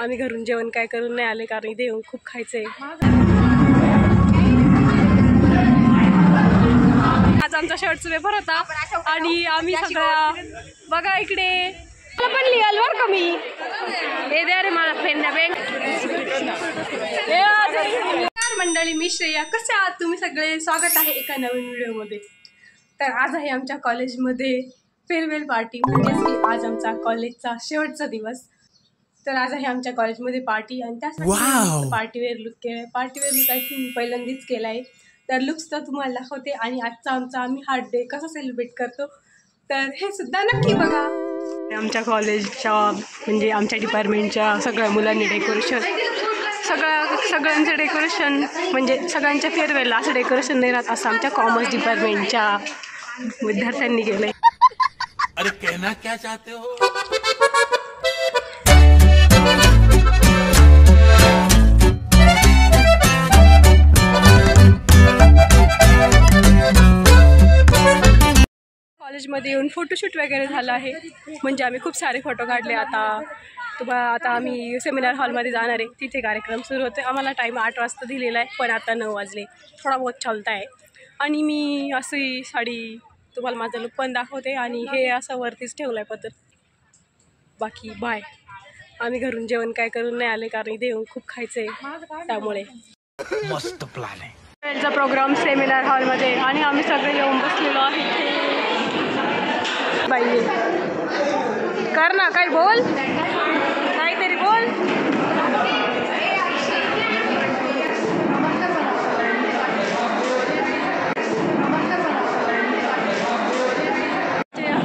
आम्ही घरून जेवण काय करून नाही आले कारण इथे येऊन खूप खायचंय। आज आमचा शेवटचा पेपर होता आणि आम्ही सगळ्या बघा इकडे पण लिहाल बर का मी हे द्या रे मला पेन बँक मंडळी। मी श्रेया, कसे आहात तुम्ही सगळे? स्वागत आहे एका नवीन व्हिडिओमध्ये। तर आज आहे आमच्या कॉलेजमध्ये फेअरवेल पार्टी, म्हणजेच की आज आमचा कॉलेजचा शेवटचा दिवस। तर आज आहे आमच्या कॉलेजमध्ये पार्टी आणि त्यासाठी पार्टीवेअर लुक केलाय। पार्टीवेअर लुक आय थिंक पहिल्यांदाच केलाय, तर लुक्स तर तुम्हाला दाखवते आणि आजचा आमचा आम्ही हार्ट डे कसा सेलिब्रेट करतो तर हे सुद्धा नक्की बघा। आमच्या कॉलेजच्या म्हणजे आमच्या डिपार्टमेंटच्या सगळ्या मुलांनी डेकोरेशन सगळ्यांचं डेकोरेशन म्हणजे सगळ्यांच्या फेअरवेलला असं डेकोरेशन नाही राहत असं आमच्या कॉमर्स डिपार्टमेंटच्या विद्यार्थ्यांनी केलंय। अरे कहना क्या चाहते हो? कॉलेजमध्ये येऊन फोटोशूट वगैरे झालं आहे, म्हणजे आम्ही खूप सारे फोटो काढले। आता आम्ही सेमिनार हॉलमध्ये जाणार आहे, तिथे कार्यक्रम सुरू होते। आम्हाला टाईम 8 वाजता दिलेला आहे, पण आता 9 वाजले, थोडा बहुत चालत आहे। आणि मी अशी साडी तुम्हाला माझा लुक पण दाखवते आणि हे असं वरतीच ठेवलं आहे पत्र। बाकी बाय, आम्ही घरून जेवण काय करून नाही आले कारण इथे येऊन खूप खायचं आहे, त्यामुळे मस्त प्लॅन आहे। त्यांचा प्रोग्राम सेमिनार हॉलमध्ये आणि आम्ही सगळे येऊन बसलेलो आहे। बाई कर ना, काही बोल, काहीतरी बोल।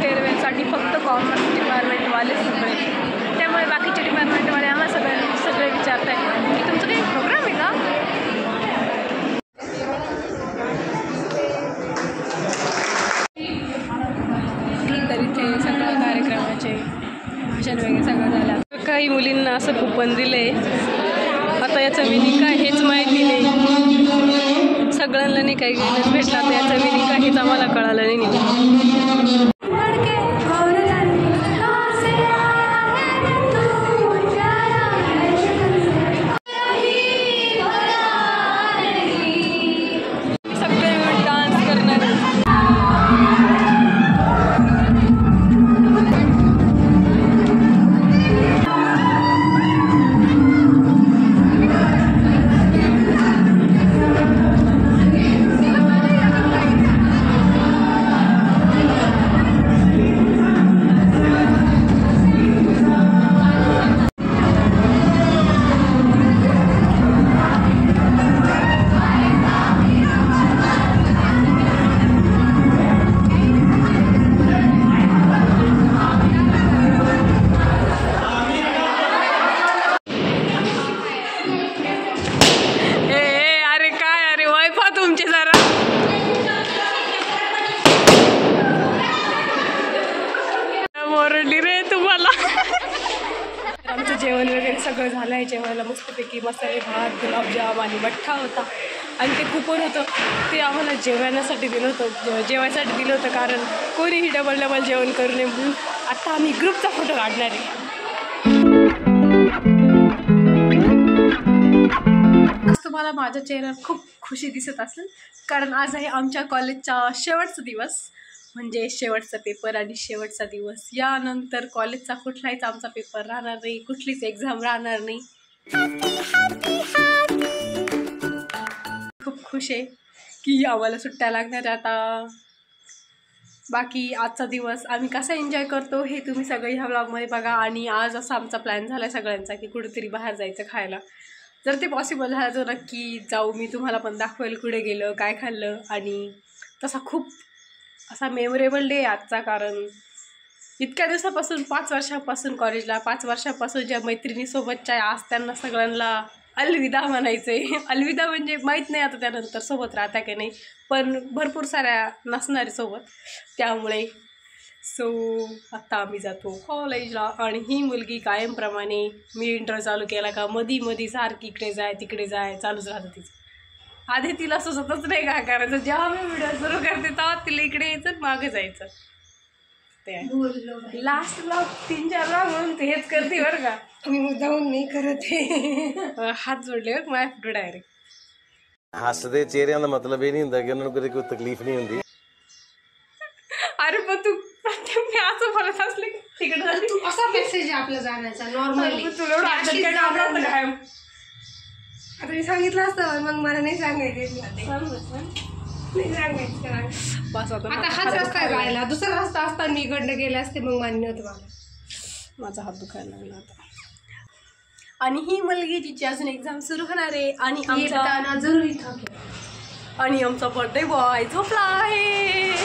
फेअरवेलसाठी फक्त कॉमर्स डिपार्टमेंटवाले सगळे, त्यामुळे बाकीचे डिपार्टमेंटवाले आम्हाला सगळे विचारत आहे की तुमचं काही प्रोग्राम आहे का? तर इथे सगळ्या कार्यक्रमाचे भाषण वगैरे सगळं झालं। काही मुलींना असं कुपन दिले, आता याचं मिनिंग काय हेच माहिती नाही। सगळ्यांना नाही काही भेटला तर याचं मिनिंग काय हेच आम्हाला कळालं नाही। आमचं जेवण वगैरे सगळं झालं आहे। जेवायला मस्तपैकी मसाले भात, गुलाबजाम आणि मठ्ठा होता आणि ते कुपन होतं ते आम्हाला जेवण्यासाठी दिलं होतं कारण कोणीही डबल जेवण करू नये म्हणून। आता आम्ही ग्रुपचा फोटो काढणार आहे। आज तुम्हाला माझ्या चेहऱ्यावर खूप खुशी दिसत असेल कारण आज आहे आमच्या कॉलेजचा शेवटचा दिवस, म्हणजे शेवटचा पेपर आणि शेवटचा दिवस। यानंतर कॉलेजचा कुठलाच आमचा पेपर राहणार नाही, कुठलीच एक्झाम राहणार नाही। खूप खुश आहे की आम्हाला सुट्ट्या लागणार आता। बाकी आजचा दिवस आम्ही कसा एन्जॉय करतो हे तुम्ही सगळे ह्या ब्लॉगमध्ये बघा। आणि आज असा आमचा प्लॅन झाला सगळ्यांचा की कुठेतरी बाहेर जायचं खायला। जर ते पॉसिबल झालं तर नक्की जाऊ, मी तुम्हाला पण दाखवेल कुठे गेलं काय खाल्लं। आणि तसा खूप असा मेमोरेबल डे आजचा, कारण इतक्या दिवसापासून 5 वर्षापासून कॉलेजला 5 वर्षापासून ज्या मैत्रिणीसोबतच्या आज त्यांना सगळ्यांना अलविदा म्हणायचं आहे। अलविदा म्हणजे माहीत नाही आता त्यानंतर सोबत राहता की नाही, पण भरपूर साऱ्या नसणारे सोबत, त्यामुळे आता आम्ही जातो कॉलेजला। आणि ही मुलगी कायमप्रमाणे मी इंट्रो चालू केला का मधी सारखी इकडे जाय तिकडे जाय चालूच राहतं तिचं। आधी तिला सुचतच नाही काय करायचं, जेव्हा मी व्हिडिओ सुरू करते तेव्हा तिला इकडे यायचं मागे जायचं। लागते. लास्ट ब्लॉग 3-4 ब्लॉग म्हणून ते हेच करते बरं का. मी मुद्दाहून नाही करत. हाथ जोड़े मैं फोटो डायरेक्ट हसदे चेहरिਆਂ ਦਾ ਮਤਲਬ ਇਹ ਨਹੀਂ ਹੁੰਦਾ ਕਿ ਉਹਨਾਂ ਨੂੰ ਕਦੇ ਕੋਈ ਤਕਲੀਫ ਨਹੀਂ ਹੁੰਦੀ. अरे पण तू मी असं बोलत असले तिकडे झाली असा मेसेज आहे आपला जाण्याचा नॉर्मली. तुला एवढं अर्जंट काय आवडत काय. आता मी सांगितलं असतं मग मला नाही सांगायचं. बस आता हाच रस्ता आहे जायला. दुसरा रस्ता असता मी इकडनं गेले असते मग मान्य होतं मला. माझा हात दुखायला लागला आता. आणि ही मुलगी जिची अजून एक्झाम सुरू होणार आहे आणि आमचा जरुरी आणि आमचा बर्थडे बॉय झोपला आहे.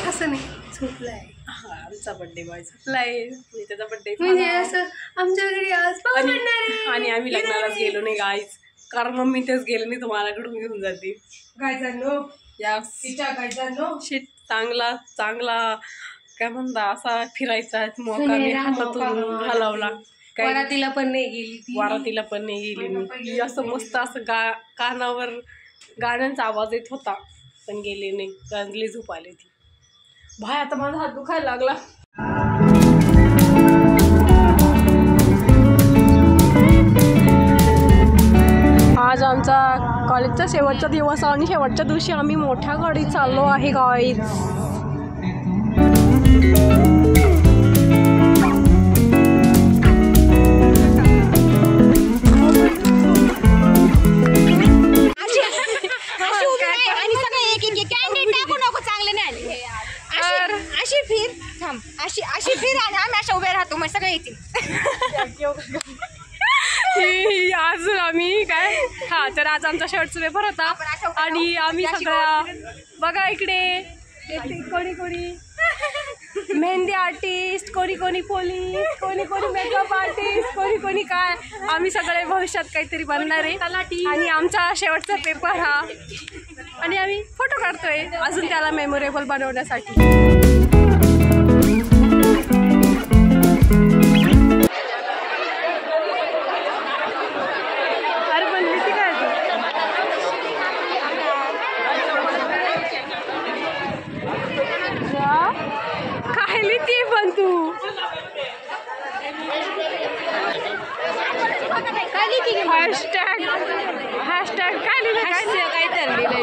असं नाही झोपलं आहे. हा आमचा बर्थडे बॉय झोपला आहे. त्याचा बर्थडे म्हणजे असं आमच्याकडे आज पाऊस पडणार आहे. आणि आम्ही लग्नालाच गेलो नाही गाईच कारण मम्मी तेच गेले नाही तुम्हाला कडून घेऊन जाते. काय जाणो या काय जाणो शिट चांगला काय म्हणता असा फिरायचा मोका मी हातातून घालवला. वरातीला पण नाही गेली ती. वारातीला पण नाही गेली मी. असं मस्त असं कानावर गाण्यांचा आवाज येत होता पण गेले नाही गांजली झोप आली ती. भाई आता माझा हात दुखायला लागला. आज आमचा कॉलेजचा शेवटचा दिवस आणि शेवटच्या दिवशी आम्ही मोठ्या गाडीत चाललो आहे गाईज. अशी फिर आणि आम्ही अशा उभे राहतो मग सगळे येतील. आज आम्ही काय हा तर आज आमचा शेवटचा पेपर होता आणि आम्ही सगळ्या बघा इकडे कोणी कोणी मेहंदी आर्टिस्ट, कोणी कोणी पोलीस, कोणी कोणी मेकअप आर्टिस्ट, कोणी कोणी काय. आम्ही सगळे भविष्यात काहीतरी बनणार आहे आणि आमचा शेवटचा पेपर हा आणि आम्ही फोटो काढतोय अजून त्याला मेमोरेबल बनवण्यासाठी. काय लिहिते पण तू हॅशटॅग काय लिहिलं काय तर लिहिलंय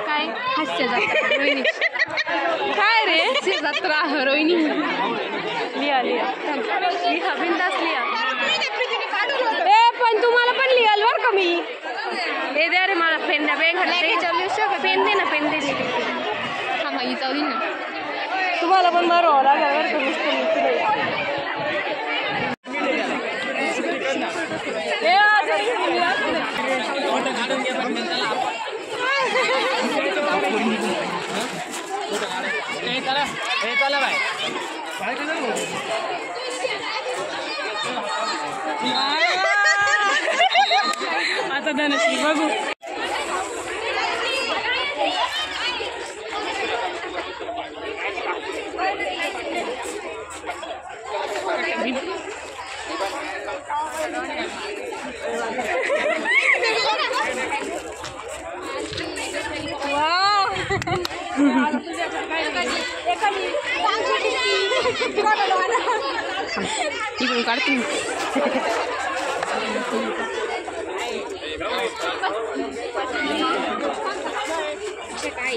काय हास्य जत्रा रोहिणी. काय रे हास्य जत्रा रोहिणी. लिहा लिहा बिंदास लिहा. पण तुम्हाला पण लिहाल बरं का मी. हे द्या रे मला पेन द्या. पेन दे ना पेन दे. थांबा ही चालली ना. तुम्हाला पण बरं लागेल बरं का नुसतं आता धनश्री बघू. इकडून काढते. काय